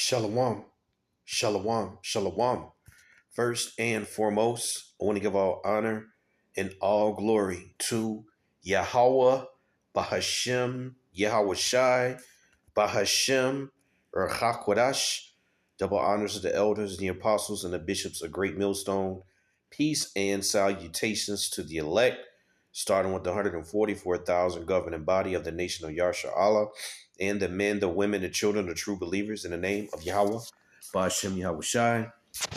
Shalom, shalom, shalom. First and foremost, I want to give all honor and all glory to Yahweh, Bahashem, Yahweh Shai, Bahashem, Erchakwadash. Double honors to the elders, the apostles, and the bishops of Great Millstone. Peace and salutations to the elect, starting with the 144,000 governing body of the nation of Yahshua Allah, and the men, the women, the children, the true believers in the name of Yahweh, Bahashem Yahweh Shai.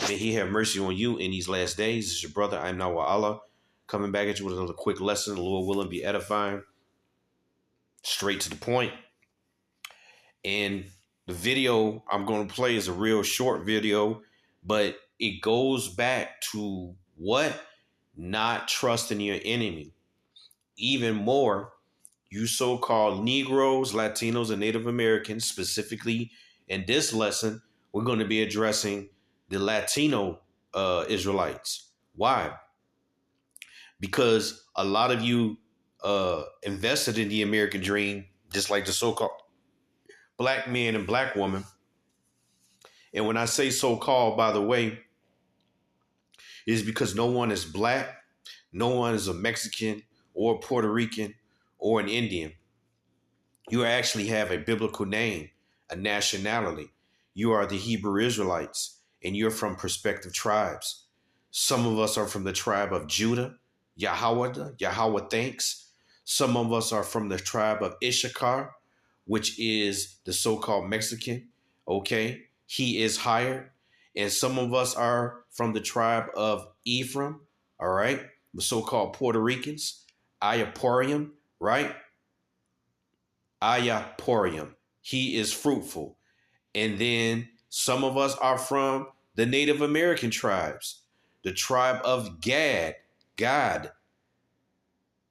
May he have mercy on you in these last days. This is your brother, I'm Nawa Allah, coming back at you with another quick lesson. The Lord willing, be edifying, straight to the point. And the video I'm going to play is a real short video, but it goes back to what? Not trusting your enemy. Even more, you so-called Negroes, Latinos, and Native Americans, specifically in this lesson, we're going to be addressing the Latino Israelites. Why? Because a lot of you invested in the American dream, just like the so-called black man and black woman. And when I say so-called, by the way, is because no one is black, no one is a Mexican or Puerto Rican or an Indian. You actually have a biblical name, a nationality. You are the Hebrew Israelites, and you're from prospective tribes. Some of us are from the tribe of Judah, Yahweh thanks. Some of us are from the tribe of Issachar, which is the so-called Mexican, okay? He is hired. And some of us are from the tribe of Ephraim, all right? The so-called Puerto Ricans, Ayaporium, right? Ayaporium. He is fruitful. And then some of us are from the Native American tribes, the tribe of God,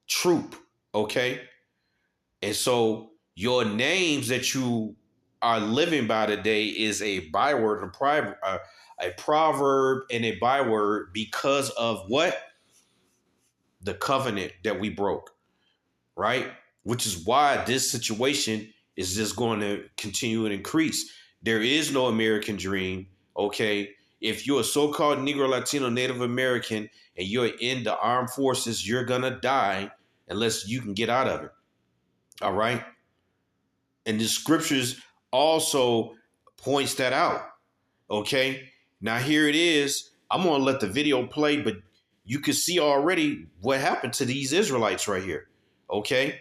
troop, okay? And so your names that you are living by today is a byword, a proverb and a byword because of what? The covenant that we broke, right? Which is why this situation is just going to continue and increase. There is no American dream, okay? If you're a so-called Negro, Latino, Native American, and you're in the armed forces, you're going to die unless you can get out of it, all right? And the scriptures also points that out, okay? Now, here it is. I'm going to let the video play, but you can see already what happened to these Israelites right here, okay?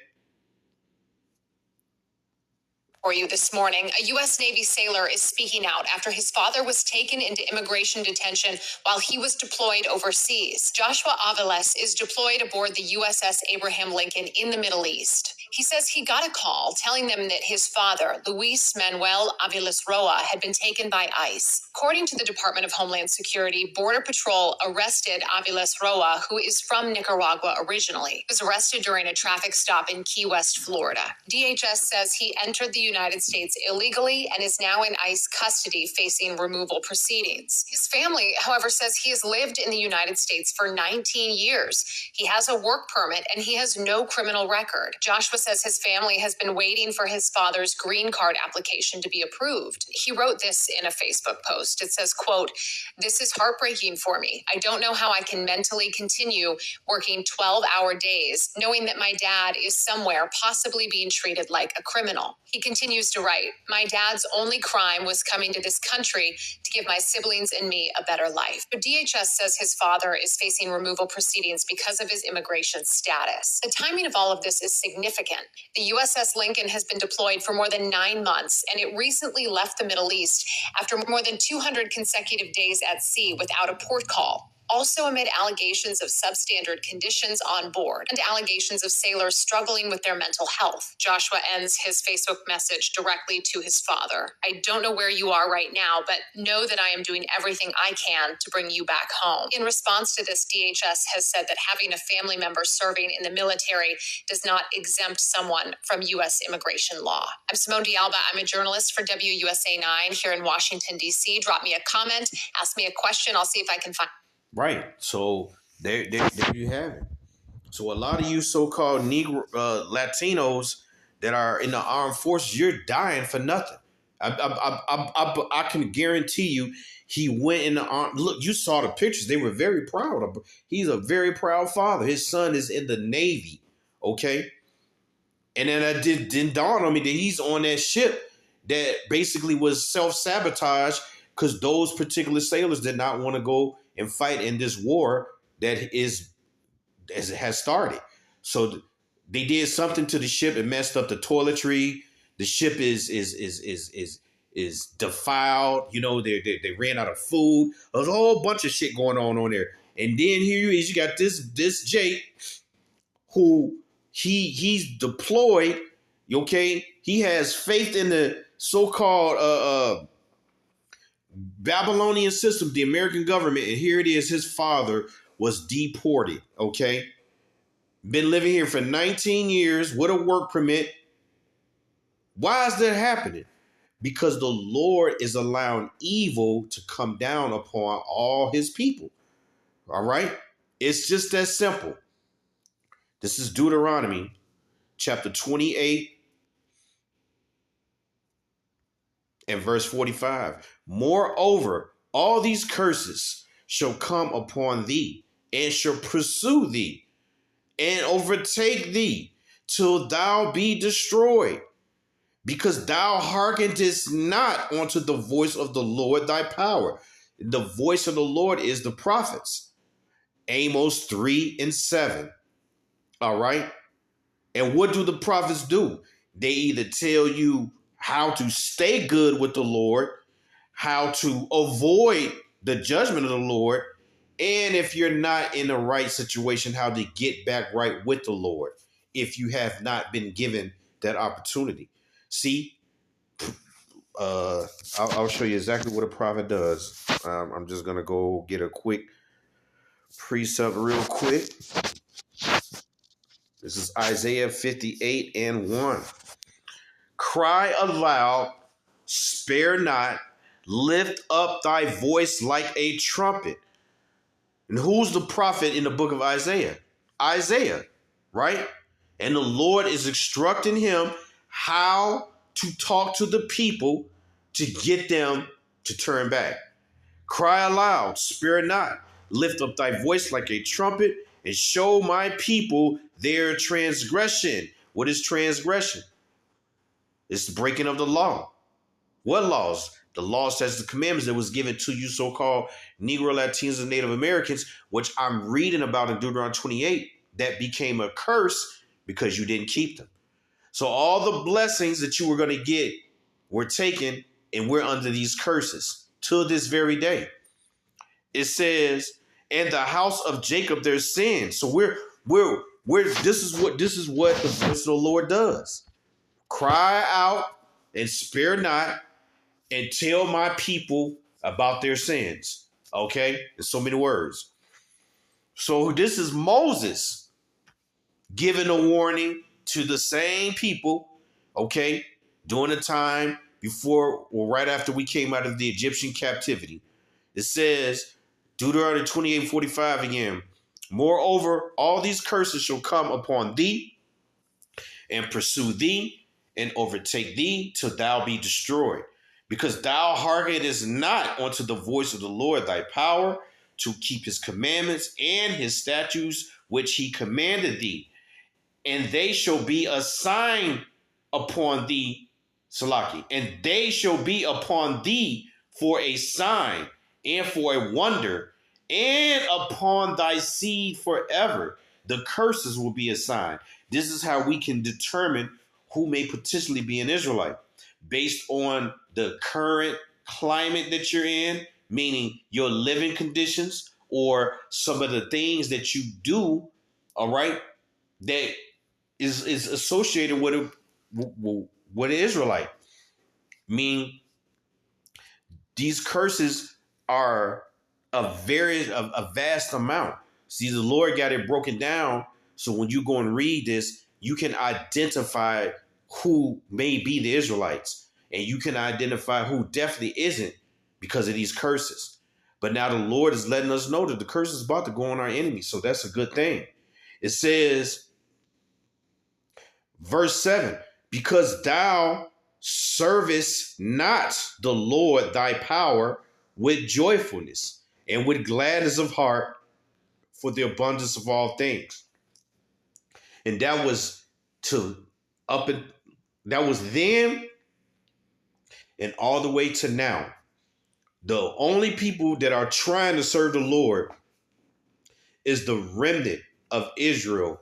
For you this morning, a U.S. Navy sailor is speaking out after his father was taken into immigration detention while he was deployed overseas. Joshua Aviles is deployed aboard the USS Abraham Lincoln in the Middle East. He says he got a call telling them that his father, Luis Manuel Aviles Roa, had been taken by ICE. According to the Department of Homeland Security, Border Patrol arrested Aviles Roa, who is from Nicaragua originally. He was arrested during a traffic stop in Key West, Florida. DHS says he entered the United States illegally and is now in ICE custody facing removal proceedings. His family, however, says he has lived in the United States for 19 years. He has a work permit and he has no criminal record. Joshua says his family has been waiting for his father's green card application to be approved. He wrote this in a Facebook post. It says, quote, "This is heartbreaking for me. I don't know how I can mentally continue working 12-hour days, knowing that my dad is somewhere possibly being treated like a criminal." He continues to write, "My dad's only crime was coming to this country to give my siblings and me a better life." But DHS says his father is facing removal proceedings because of his immigration status. The timing of all of this is significant. The USS Lincoln has been deployed for more than 9 months, and it recently left the Middle East after more than 200 consecutive days at sea without a port call. Also amid allegations of substandard conditions on board and allegations of sailors struggling with their mental health. Joshua ends his Facebook message directly to his father. "I don't know where you are right now, but know that I am doing everything I can to bring you back home." In response to this, DHS has said that having a family member serving in the military does not exempt someone from U.S. immigration law. I'm Simone D'Alba. I'm a journalist for WUSA 9 here in Washington, D.C. Drop me a comment, ask me a question. I'll see if I can find... Right. So there you have it. So a lot of you so-called Negro Latinos that are in the armed forces, you're dying for nothing. I can guarantee you he went in the arm. Look, you saw the pictures. They were very proud of. He's a very proud father. His son is in the Navy. Okay. And then I didn't dawn on me that he's on that ship that basically was self-sabotage because those particular sailors did not want to go and fight in this war that is as it has started. So they did something to the ship and messed up the toiletry. The ship is defiled. You know, they ran out of food. There's a whole bunch of shit going on there. And then here you got this Jake who he's deployed. Okay, he has faith in the so-called Babylonian system, the American government, and here it is. His father was deported. Okay, been living here for 19 years with a work permit. Why is that happening? Because the Lord is allowing evil to come down upon all his people. All right, it's just that simple. This is Deuteronomy chapter 28 and verse 45. Moreover, all these curses shall come upon thee and shall pursue thee and overtake thee till thou be destroyed, because thou hearkenest not unto the voice of the Lord thy power. The voice of the Lord is the prophets. Amos 3 and 7. All right. And what do the prophets do? They either tell you how to stay good with the Lord, how to avoid the judgment of the Lord, and if you're not in the right situation, how to get back right with the Lord if you have not been given that opportunity. See, I'll show you exactly what a prophet does. I'm just going to go get a quick precept real quick. This is Isaiah 58 and 1. Cry aloud, spare not, lift up thy voice like a trumpet. And who's the prophet in the book of Isaiah? Isaiah, right? And the Lord is instructing him how to talk to the people to get them to turn back. Cry aloud, spare not, lift up thy voice like a trumpet, and show my people their transgression. What is transgression? It's the breaking of the law. What laws? The law says the commandments that was given to you, so-called Negro, Latinos, and Native Americans, which I'm reading about in Deuteronomy 28, that became a curse because you didn't keep them. So all the blessings that you were going to get were taken, and we're under these curses till this very day. It says, "And the house of Jacob their sin." So we're this is what the voice of the Lord does. Cry out and spare not, and tell my people about their sins. Okay? In so many words. So this is Moses giving a warning to the same people, okay, during the time before or right after we came out of the Egyptian captivity. It says, Deuteronomy 28:45 again. Moreover, all these curses shall come upon thee and pursue thee and overtake thee till thou be destroyed, because thou hearkenest not unto the voice of the Lord thy power to keep his commandments and his statutes which he commanded thee. And they shall be a sign upon thee, Salaki, and they shall be upon thee for a sign and for a wonder, and upon thy seed forever. The curses will be a sign. This is how we can determine who may potentially be an Israelite based on the current climate that you're in, meaning your living conditions or some of the things that you do, all right, that is associated with an Israelite. Meaning these curses are a vast amount. See, the Lord got it broken down, so when you go and read this, you can identify who may be the Israelites, and you can identify who definitely isn't because of these curses. But now the Lord is letting us know that the curse is about to go on our enemies, so that's a good thing. It says, verse 7, because thou service not the Lord thy power with joyfulness and with gladness of heart for the abundance of all things. And that was to up and that was then and all the way to now. The only people that are trying to serve the Lord is the remnant of Israel.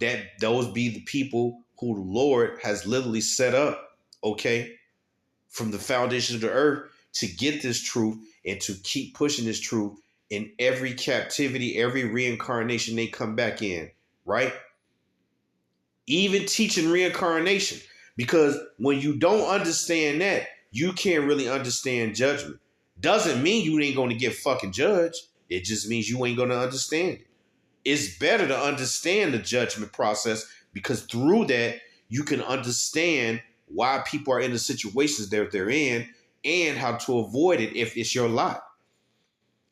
That those be the people who the Lord has literally set up, okay, from the foundation of the earth to get this truth and to keep pushing this truth in every captivity, every reincarnation they come back in, right? Even teaching reincarnation. Because when you don't understand that, you can't really understand judgment. Doesn't mean you ain't going to get fucking judged. It just means you ain't going to understand it. It's better to understand the judgment process because through that, you can understand why people are in the situations that they're in and how to avoid it if it's your lot.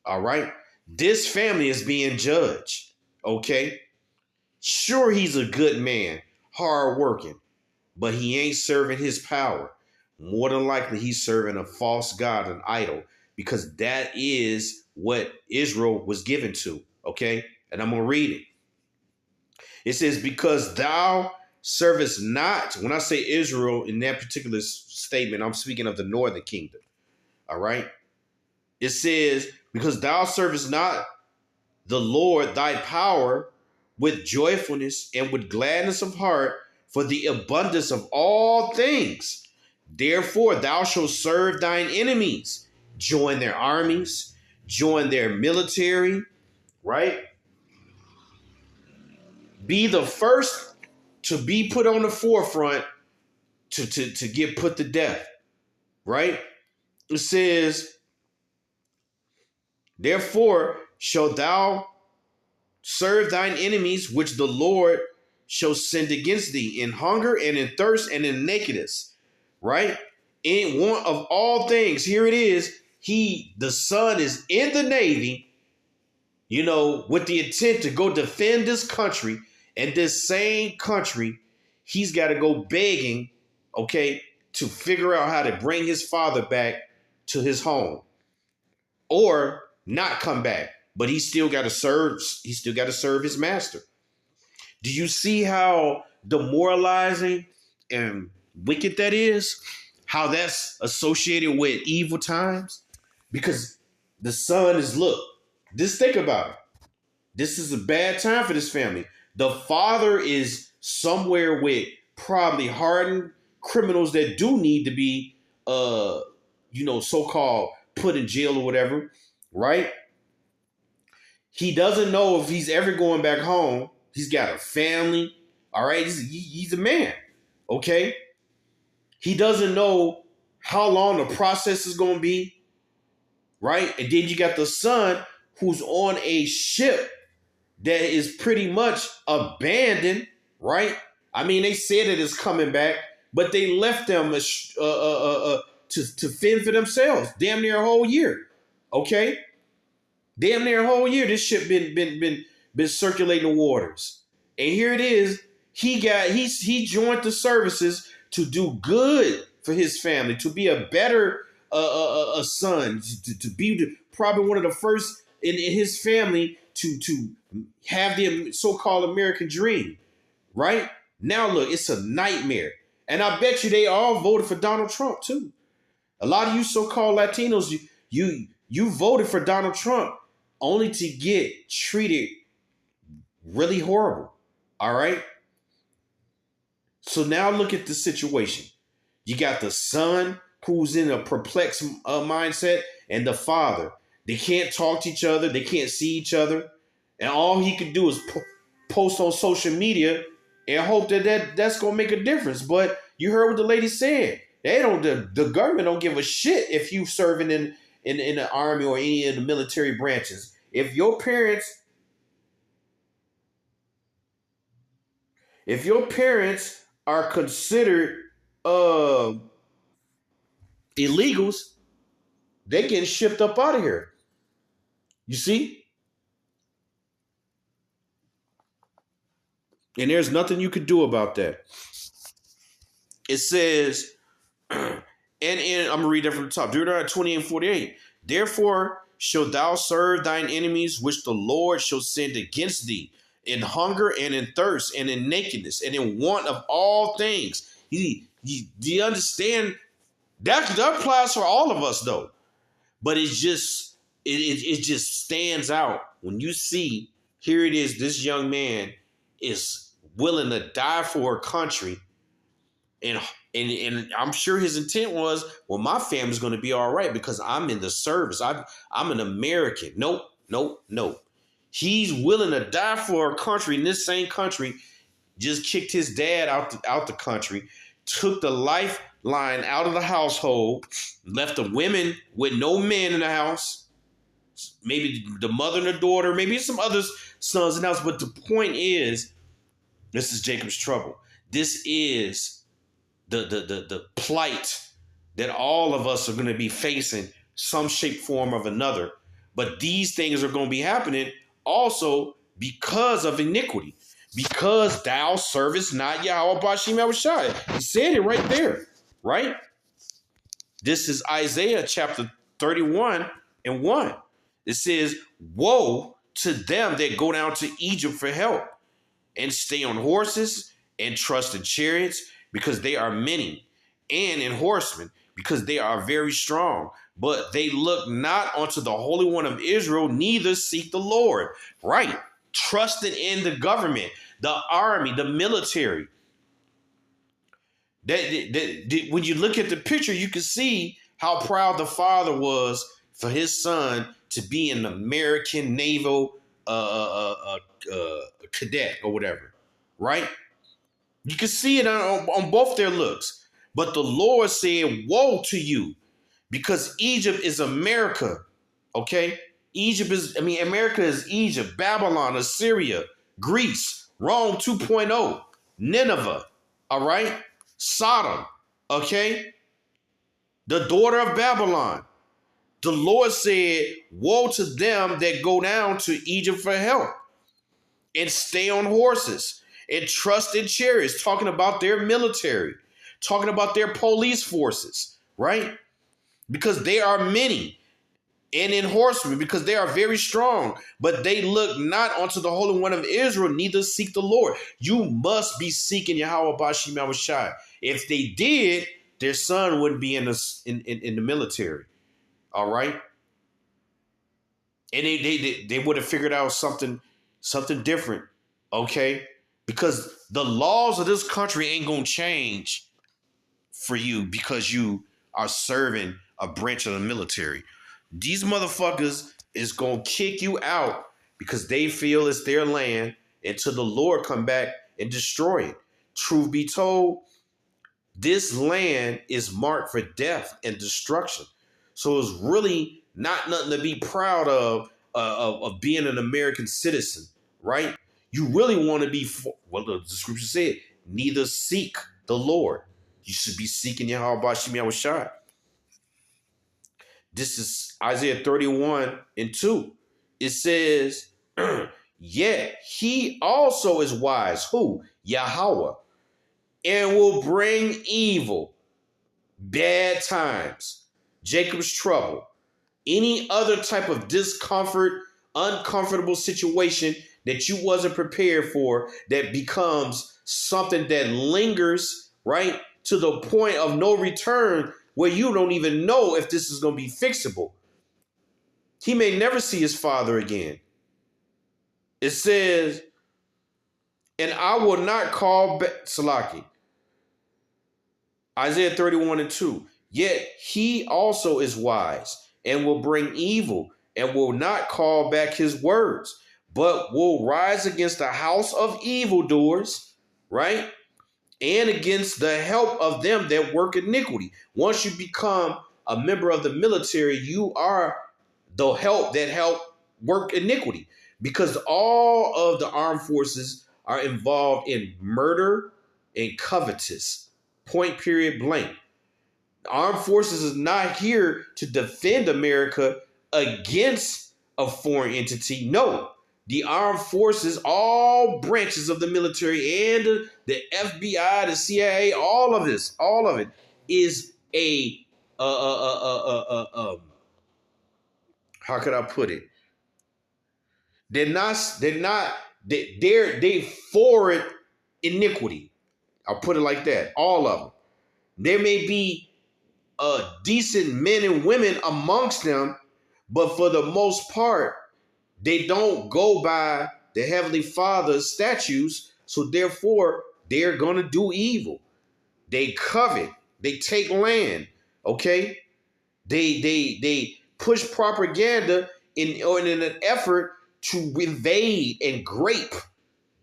All right? This family is being judged. Okay? Sure, he's a good man, hardworking, but he ain't serving his power. More than likely, he's serving a false god, an idol, because that is what Israel was given to. Okay? And I'm going to read it. It says, because thou servest not, when I say Israel in that particular statement, I'm speaking of the northern kingdom. All right? It says, because thou servest not the Lord thy power with joyfulness and with gladness of heart for the abundance of all things. Therefore, thou shalt serve thine enemies, join their armies, join their military, right? Be the first to be put on the forefront to get put to death, right? It says, therefore shalt thou serve thine enemies, which the Lord shall send against thee in hunger and in thirst and in nakedness, right? In want of all things. Here it is. The son is in the Navy, with the intent to go defend this country. And this same country, he's got to go begging, okay, to figure out how to bring his father back to his home or not come back. But he still got to serve. He still got to serve his master. Do you see how demoralizing and wicked that is? How that's associated with evil times? Because the son is, just think about it. This is a bad time for this family. The father is somewhere with probably hardened criminals that do need to be, so-called put in jail or whatever, right? He doesn't know if he's ever going back home. He's got a family, all right? He's a man, okay? He doesn't know how long the process is going to be, right? And then you got the son who's on a ship that is pretty much abandoned, right? I mean, they said it is coming back, but they left them to fend for themselves damn near a whole year, okay? Damn near a whole year, this ship been circulating the waters, and here it is. He joined the services to do good for his family, to be a better a son, to be probably one of the first in his family to have the so-called American dream. Right now, look, it's a nightmare, and I bet you they all voted for Donald Trump too. A lot of you so-called Latinos, you voted for Donald Trump only to get treated really horrible. All right. So now look at the situation. You got the son who's in a perplexed mindset and the father. They can't talk to each other. They can't see each other. And all he can do is post on social media and hope that's going to make a difference. But you heard what the lady said. The government don't give a shit if you serving in the army or any of the military branches. If your parents are considered illegals, they getting shipped up out of here. You see? And there's nothing you could do about that. It says, And I'm going to read that from the top. Deuteronomy 20:48. Therefore shalt thou serve thine enemies, which the Lord shall send against thee, in hunger and in thirst and in nakedness and in want of all things. Do you understand? That applies for all of us, though. But it just stands out when you see, here it is, this young man is willing to die for a country, and I'm sure his intent was, well, my family's going to be all right because I'm in the service. I'm an American. Nope, nope, nope. He's willing to die for a country, and this same country just kicked his dad out the country, took the lifeline out of the household, left the women with no men in the house, maybe the mother and the daughter, maybe some other sons in the house. But the point is, this is Jacob's trouble. This is the plight that all of us are going to be facing, some shape, form of another. But these things are going to be happening also because of iniquity. Because thou servest not Yahweh Bashim Yahushai. He said it right there, right? This is Isaiah chapter 31:1. It says, woe to them that go down to Egypt for help and stay on horses and trust in chariots, because they are many, and in horsemen, because they are very strong. But they look not unto the Holy One of Israel, neither seek the Lord. Right. Trusting in the government, the army, the military. When you look at the picture, you can see how proud the father was for his son to be an American naval cadet or whatever, right? You can see it on both their looks. But the Lord said, woe to you, because Egypt is America, okay? America is Egypt, Babylon, Assyria, Greece, Rome 2.0, Nineveh, all right? Sodom, okay? The daughter of Babylon. The Lord said, woe to them that go down to Egypt for help and stay on horses and trust in chariots, talking about their military, talking about their police forces, right? Because they are many, and in horsemen, because they are very strong, but they look not unto the Holy One of Israel, neither seek the Lord. You must be seeking Yahweh Bashim Yahushai. If they did, their son wouldn't be in the military. All right. And they would have figured out something different. Okay. Because the laws of this country ain't gonna change for you because you are serving a branch of the military. These motherfuckers is gonna kick you out because they feel it's their land until the Lord come back and destroy it. Truth be told, this land is marked for death and destruction. So it's really not nothing to be proud of being an American citizen, right? You really want to be, well, the scripture said, neither seek the Lord. You should be seeking Yahweh Bashim Yahushai. This is Isaiah 31:2. It says, yet he also is wise. Who? Yahweh. And will bring evil, bad times, Jacob's trouble, any other type of discomfort, uncomfortable situation that you wasn't prepared for, that becomes something that lingers, right, to the point of no return, where you don't even know if this is going to be fixable. He may never see his father again. It says, and I will not call back, Salaki. Isaiah 31:2. Yet he also is wise and will bring evil and will not call back his words, but will rise against the house of evildoers, right? And against the help of them that work iniquity. Once you become a member of the military, you are the help that help work iniquity, because all of the armed forces are involved in murder and covetous. Point, period, blank. The armed forces is not here to defend America against a foreign entity. No, the armed forces, all branches of the military and the FBI, the CIA, all of it is a how could I put it? They're forward iniquity. I'll put it like that. All of them. There may be decent men and women amongst them, but for the most part, they don't go by the Heavenly Father's statutes. So therefore, they're gonna do evil. They covet. They take land. Okay. They push propaganda in an effort to invade and grape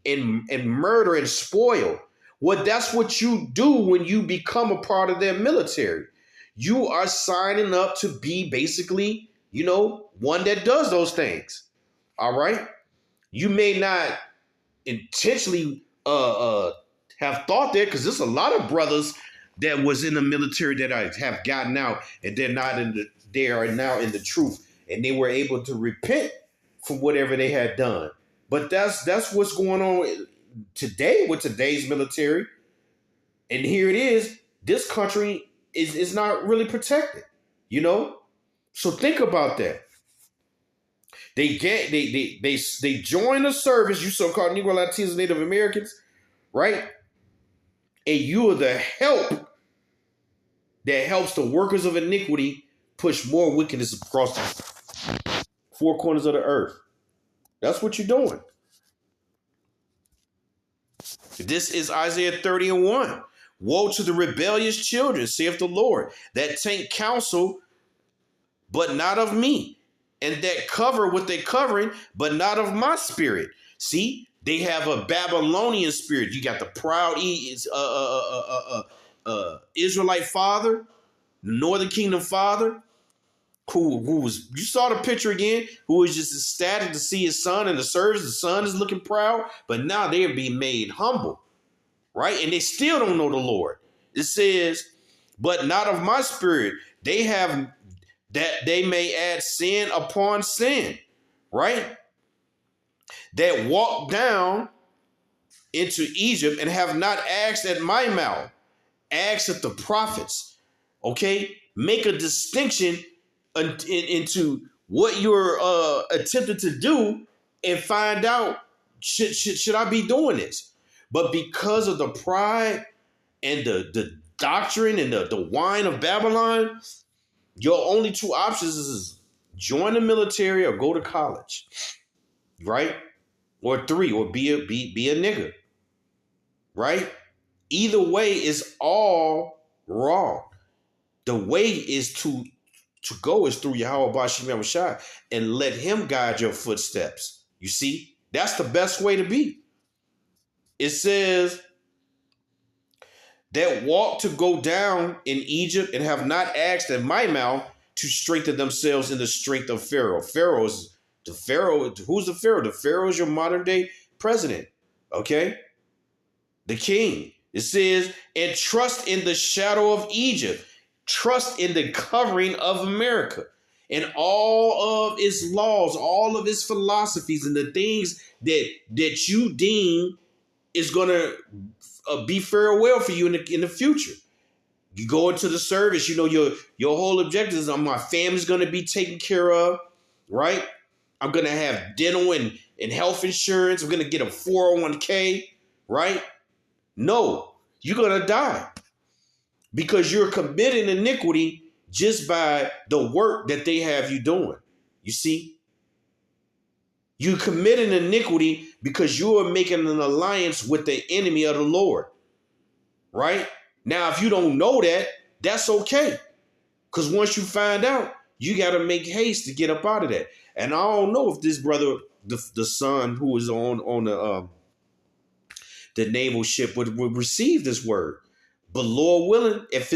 and murder and spoil. Well, that's what you do when you become a part of their military. You are signing up to be basically, one that does those things. All right. You may not intentionally have thought that, because there's a lot of brothers that was in the military that I have gotten out, and they are now in the truth, and they were able to repent for whatever they had done. But that's what's going on today with today's military. And here it is. This country is not really protected, So think about that. They join the service, you so-called Negro, Latinos, Native Americans, right? And you are the help that helps the workers of iniquity push more wickedness across the four corners of the earth. That's what you're doing. This is Isaiah 30:1. Woe to the rebellious children, saith the Lord, that take counsel, but not of me, and that cover what they're covering, but not of my spirit. See, they have a Babylonian spirit. You got the proud Israelite father, Northern Kingdom father, who was, you saw the picture again, who was just ecstatic to see his son in the service. The son is looking proud, but now they're being made humble, right? And they still don't know the Lord. It says, but not of my spirit. They have that they may add sin upon sin, right? That walk down into Egypt and have not asked at my mouth, asked at the prophets, okay? Make a distinction into what you're attempting to do and find out, should I be doing this? But because of the pride and the doctrine and the wine of Babylon, your only two options is join the military or go to college, right? Or three, or be a nigger, right? Either way is all wrong. The way is to go is through Yahweh Bashim Yahushua and let him guide your footsteps. You see, that's the best way to be. It says that walk to go down in Egypt and have not asked at my mouth to strengthen themselves in the strength of Pharaoh. Who's the Pharaoh? The Pharaoh is your modern day president. Okay. The king. It says, and trust in the shadow of Egypt. Trust in the covering of America and all of its laws, all of its philosophies, and the things that you deem is going to be farewell for you in the future. You go into the service, your whole objective is, my family's going to be taken care of, right? I'm going to have dental and health insurance. I'm going to get a 401k, right? No, you're going to die. Because you're committing iniquity just by the work that they have you doing. You see? You committing iniquity because you are making an alliance with the enemy of the Lord. Right? Now, if you don't know that, that's okay. Because once you find out, you got to make haste to get up out of that. And I don't know if this brother, the son who was on the naval ship would receive this word. But Lord willing, if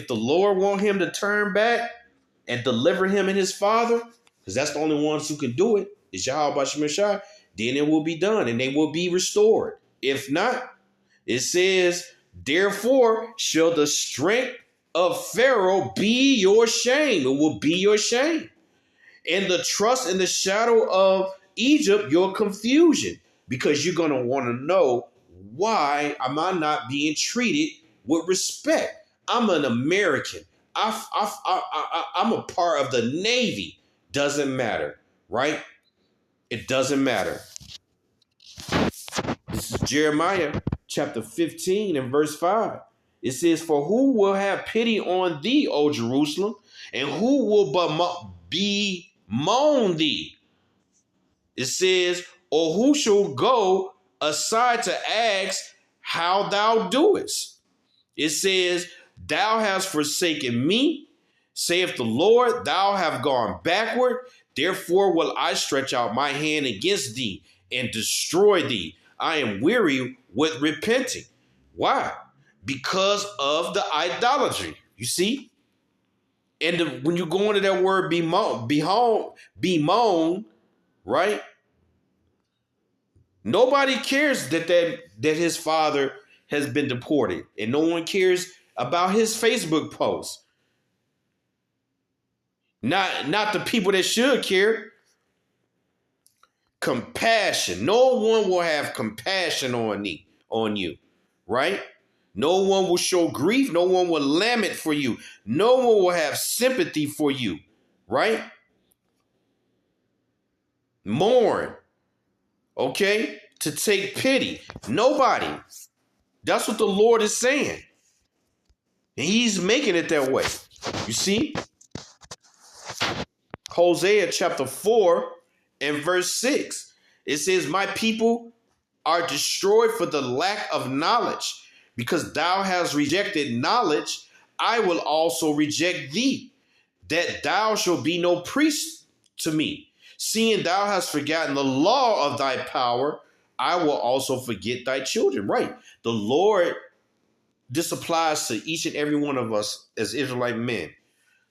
the Lord want him to turn back and deliver him and his father, because that's the only ones who can do it, is Yahweh Bashim Shai, then it will be done and they will be restored. If not, it says, therefore shall the strength of Pharaoh be your shame. It will be your shame. And the trust in the shadow of Egypt, your confusion, because you're going to want to know, why am I not being treated with respect? I'm an American. I'm a part of the Navy. Doesn't matter, right? It doesn't matter. This is Jeremiah chapter 15 and verse 5. It says, "For who will have pity on thee, O Jerusalem, and who will bemoan thee?" It says, "Or who shall go aside to ask how thou doest?" It says, "Thou hast forsaken me, saith the Lord, thou have gone backward. Therefore will I stretch out my hand against thee and destroy thee. I am weary with repenting." Why? Because of the idolatry. You see? And when you go into that word bemoan, right? Nobody cares that his father has been deported, and no one cares about his Facebook post. Not the people that should care. Compassion. No one will have compassion on you, right? No one will show grief. No one will lament for you. No one will have sympathy for you, right? Mourn, okay? To take pity. Nobody. That's what the Lord is saying. And he's making it that way. You see? Hosea chapter 4 and verse 6. It says, "My people are destroyed for the lack of knowledge. Because thou hast rejected knowledge, I will also reject thee, that thou shalt be no priest to me. Seeing thou hast forgotten the law of thy power, I will also forget thy children." Right. The Lord, this applies to each and every one of us as Israelite men.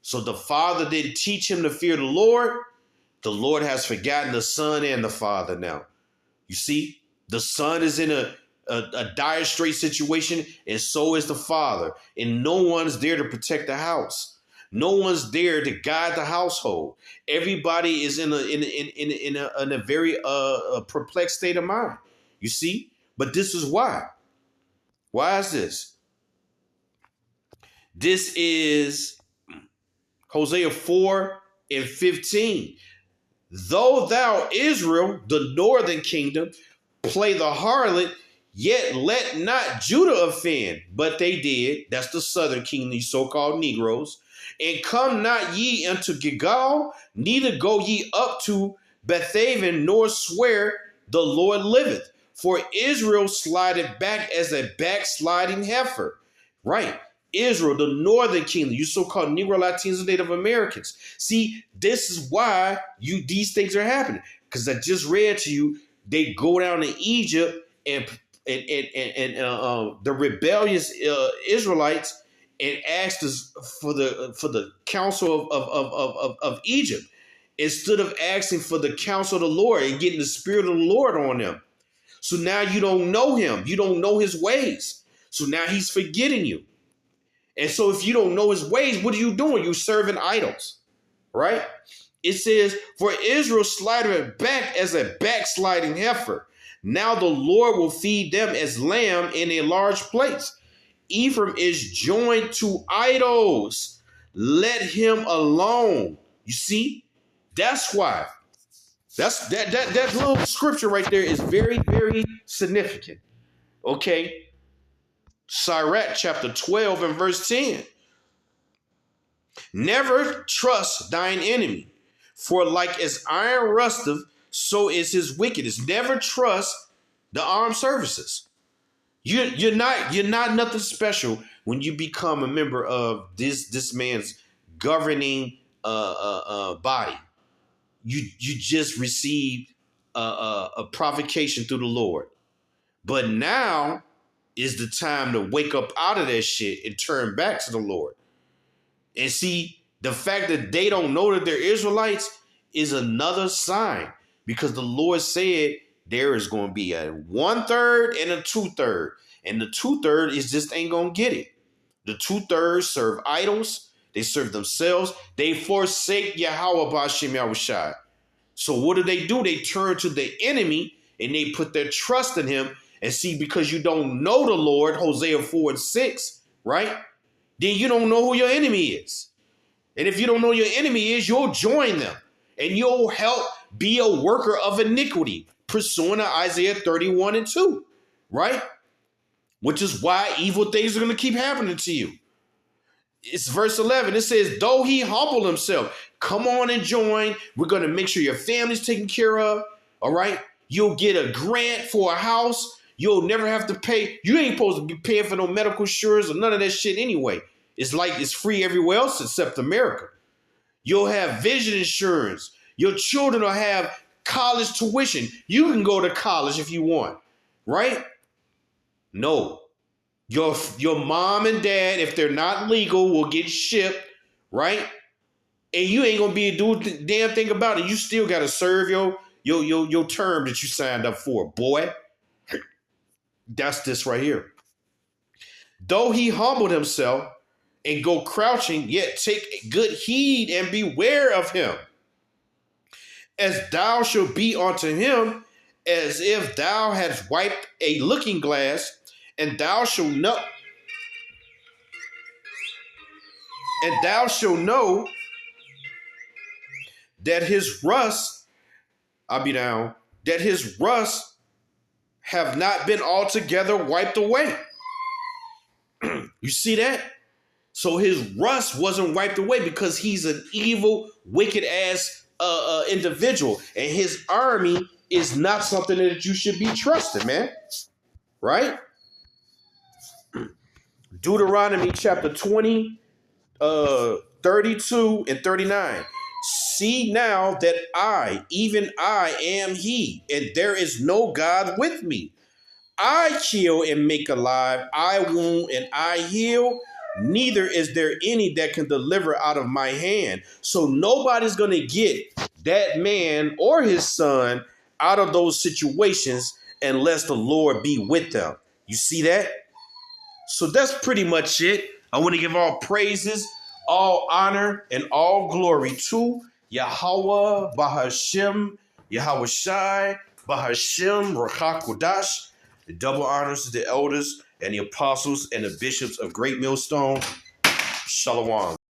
So the Father didn't teach him to fear the Lord. The Lord has forgotten the Son and the Father now. You see, the Son is in a dire straight situation, and so is the Father. And no one's there to protect the house. No one's there to guide the household. Everybody is in a very perplexed state of mind. You see, but this is why. Why is this? This is Hosea 4 and 15. "Though thou, Israel, the northern kingdom, play the harlot, yet let not Judah offend." But they did. That's the southern kingdom, these so-called Negroes. "And come not ye unto Gilgal, neither go ye up to Bethaven, nor swear, the Lord liveth. For Israel slided back as a backsliding heifer." Right. Israel, the northern kingdom, you so-called Negro, Latinos, and Native Americans. See, this is why these things are happening. Because I just read to you, they go down to Egypt and the rebellious Israelites and asked us for the counsel of Egypt instead of asking for the counsel of the Lord and getting the spirit of the Lord on them. So now you don't know him. You don't know his ways. So now he's forgetting you. And so if you don't know his ways, what are you doing? You're serving idols, right? It says, "For Israel slided back as a backsliding heifer. Now the Lord will feed them as lamb in a large place. Ephraim is joined to idols. Let him alone." You see, that's why. That little scripture right there is very, very significant. Okay. Sirach chapter 12 and verse 10. "Never trust thine enemy, for like as iron rusteth, so is his wickedness." Never trust the armed services. You're not nothing special when you become a member of this man's governing body. You just received a provocation through the Lord, but now is the time to wake up out of that shit and turn back to the Lord. And see, the fact that they don't know that they're Israelites is another sign, because the Lord said there is going to be a 1/3 and a 2/3. And the 2/3 is just ain't going to get it. The 2/3 serve idols. They serve themselves. They forsake Yahweh B'Hashem Yahushai. So what do? They turn to the enemy and they put their trust in him. And see, because you don't know the Lord, Hosea 4 and 6, right? then you don't know who your enemy is. And if you don't know your enemy is, you'll join them and you'll help be a worker of iniquity, pursuing Isaiah 31 and 2, right? Which is why evil things are going to keep happening to you. It's verse 11. It says, though he humbled himself, come on and join. We're going to make sure your family's taken care of. All right. You'll get a grant for a house. You'll never have to pay. You ain't supposed to be paying for no medical insurance or none of that shit anyway. It's like it's free everywhere else except America. You'll have vision insurance. Your children will have college tuition. You can go to college if you want, right? No. Your mom and dad, if they're not legal, will get shipped, right? And you ain't gonna be able to do a damn thing about it. You still gotta serve your term that you signed up for, boy. That's this right here. Though he humbled himself and go crouching, yet take good heed and beware of him. As thou shalt be unto him, as if thou hadst wiped a looking glass, and thou shalt know, that his rust, that his rust have not been altogether wiped away. You see that? So his rust wasn't wiped away because he's an evil, wicked ass individual, and his army is not something that you should be trusting, man. Right? Deuteronomy chapter 20, 32 and 39. See now that I, even I, am he, and there is no God with me. I kill and make alive, I wound and I heal. Neither is there any that can deliver out of my hand. So nobody's going to get that man or his son out of those situations unless the Lord be with them. You see that? So that's pretty much it. I want to give all praises, all honor, and all glory to Yahweh, Bahashem, Yahweh Shai, Bahashem, Rakakodash. The double honors to the elders and the apostles and the bishops of Great Millstone. Shalom.